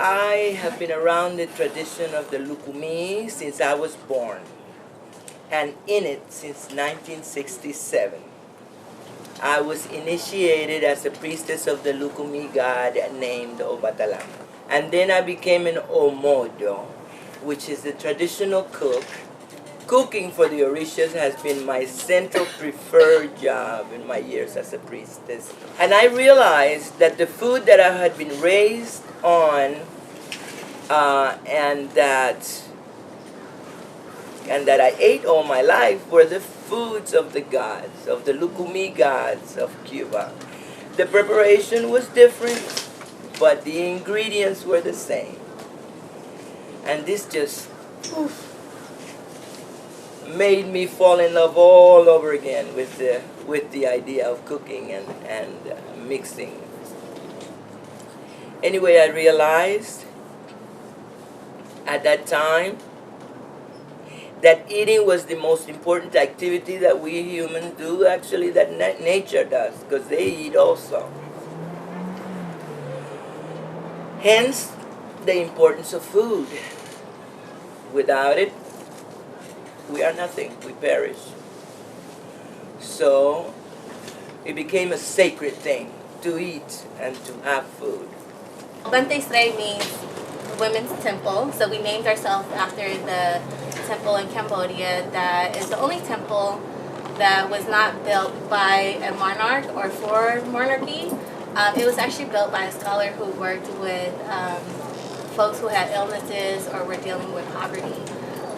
I have been around the tradition of the Lucumi since I was born, and in it since 1967. I was initiated as a priestess of the Lucumi god named Obatalam. And then I became an Omodo, which is the traditional cook. Cooking for the Orishas has been my central preferred job in my years as a priestess. And I realized that the food that I had been raised on and that I ate all my life were the foods of the gods, of the Lucumi gods of Cuba. The preparation was different, but the ingredients were the same. And this just made me fall in love all over again with the idea of cooking and mixing. Anyway, I realized at that time that eating was the most important activity that we humans do, actually, that nature does, because they eat also. Hence, the importance of food. Without it, we are nothing, we perish. So, it became a sacred thing to eat and to have food. Banteisray means women's temple, so we named ourselves after the temple in Cambodia that is the only temple that was not built by a monarch or for monarchy. It was actually built by a scholar who worked with folks who had illnesses or were dealing with poverty.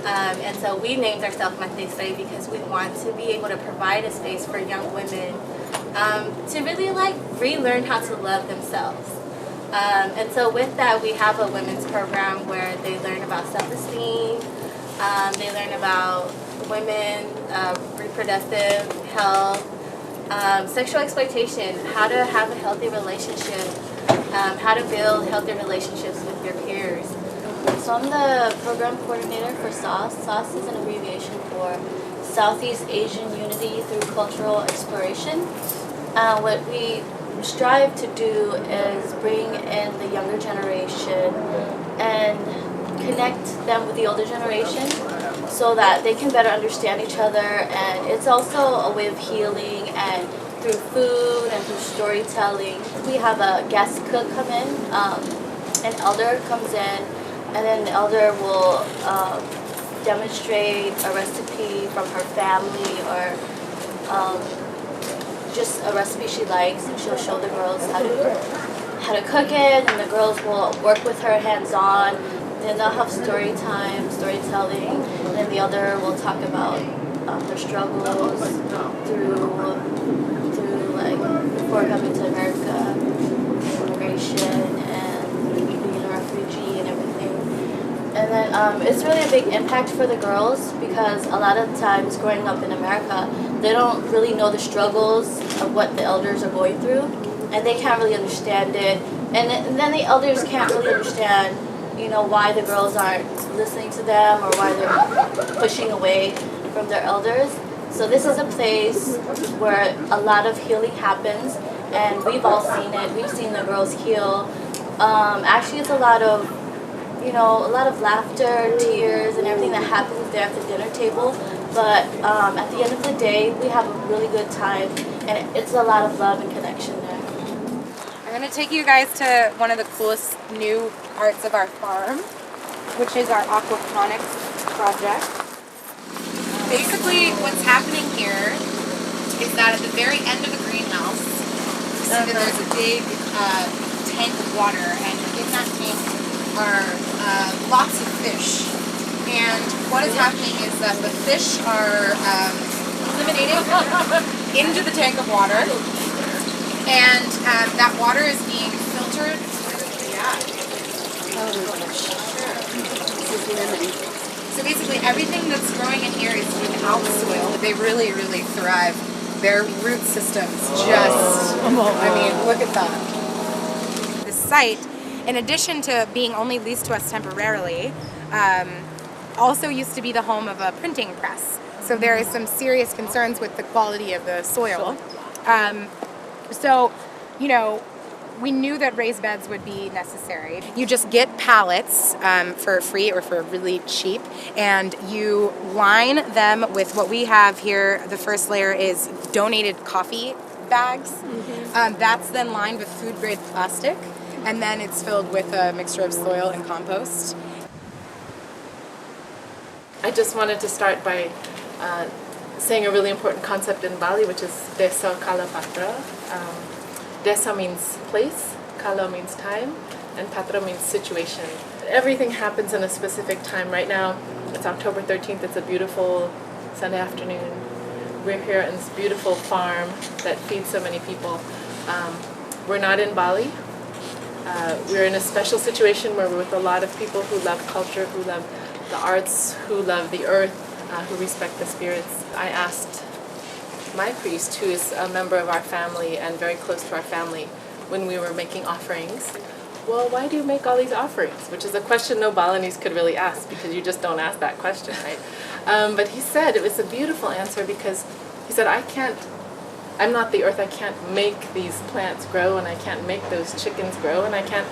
And so we named ourselves Banteisray because we want to be able to provide a space for young women to really relearn how to love themselves. And so with that, we have a women's program where they learn about self-esteem, they learn about women, reproductive health, sexual exploitation, how to have a healthy relationship, how to build healthy relationships with your peers. So I'm the program coordinator for SAUCE. SAUCE is an abbreviation for Southeast Asian Unity Through Cultural Exploration. What we strive to do is bring in the younger generation and connect them with the older generation so that they can better understand each other, and it's also a way of healing and through food and through storytelling. We have a guest cook come in, an elder comes in, and then the elder will demonstrate a recipe from her family or just a recipe she likes, and she'll show the girls how to cook it, and the girls will work with her hands-on. Then they'll have story time, storytelling, and then the elder will talk about their struggles through before coming to America, immigration, and being a refugee and everything. And then it's really a big impact for the girls because a lot of times growing up in America, they don't really know the struggles of what the elders are going through, and they can't really understand it. And then the elders can't really understand, why the girls aren't listening to them or why they're pushing away from their elders. So this is a place where a lot of healing happens, and we've all seen it. We've seen the girls heal. Actually, it's a lot of laughter, tears, and everything that happens there at the dinner table. But at the end of the day, we have a really good time, and it's a lot of love and connection there. I'm going to take you guys to one of the coolest new parts of our farm, which is our aquaponics project. Basically, what's happening here is that at the very end of the greenhouse, you see that there's a big tank of water, and in that tank are lots of fish. And what is happening is that the fish are eliminated into the tank of water, and that water is being filtered. So basically everything that's growing in here is without soil. They really, really thrive. Their root systems just, look at that. This site, in addition to being only leased to us temporarily, also used to be the home of a printing press. So there is some serious concerns with the quality of the soil. we knew that raised beds would be necessary. You just get pallets for free or for really cheap, and you line them with what we have here. The first layer is donated coffee bags. That's then lined with food-grade plastic, and then it's filled with a mixture of soil and compost. I just wanted to start by saying a really important concept in Bali, which is desa kala patra. Desa means place, kala means time, and patra means situation. Everything happens in a specific time. Right now, it's October 13th. It's a beautiful Sunday afternoon. We're here in this beautiful farm that feeds so many people. We're not in Bali. We're in a special situation where we're with a lot of people who love culture, who love the arts, who love the earth, who respect the spirits. I asked my priest, who is a member of our family and very close to our family, when we were making offerings, well, why do you make all these offerings? Which is a question no Balinese could really ask, because you just don't ask that question, right? But he said, it was a beautiful answer, because he said, I'm not the earth, I can't make these plants grow, and I can't make those chickens grow, and I can't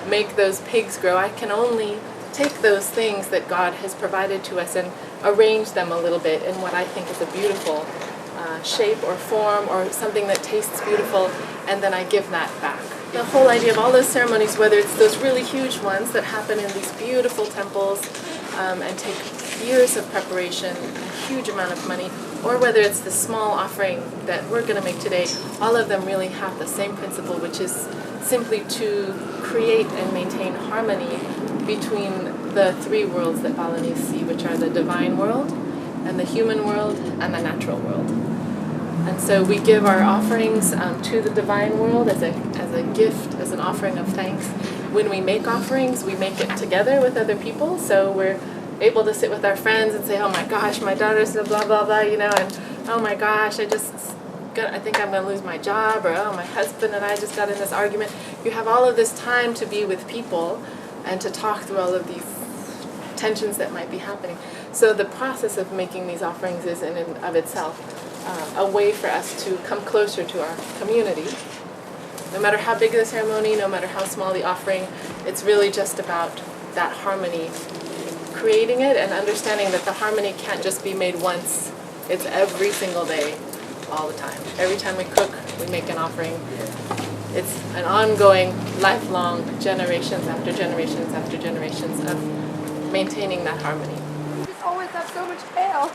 make those pigs grow. I can only take those things that God has provided to us and arrange them a little bit in what I think is a beautiful shape or form or something that tastes beautiful, and then I give that back. The whole idea of all those ceremonies, whether it's those really huge ones that happen in these beautiful temples and take years of preparation, a huge amount of money, or whether it's the small offering that we're going to make today, all of them really have the same principle, which is simply to create and maintain harmony between the three worlds that Balinese see, which are the divine world, and the human world, and the natural world. And so we give our offerings to the divine world as a gift, as an offering of thanks. When we make offerings, we make it together with other people, so we're able to sit with our friends and say, oh my gosh, my daughter's blah, blah, blah, you know, and oh my gosh, I think I'm going to lose my job, or oh, my husband and I just got in this argument. You have all of this time to be with people and to talk through all of these tensions that might be happening. So the process of making these offerings is in and of itself a way for us to come closer to our community. No matter how big the ceremony, no matter how small the offering, it's really just about that harmony, creating it and understanding that the harmony can't just be made once. It's every single day, all the time. Every time we cook, we make an offering. It's an ongoing, lifelong, generations after generations after generations of maintaining that harmony. You always have so much kale.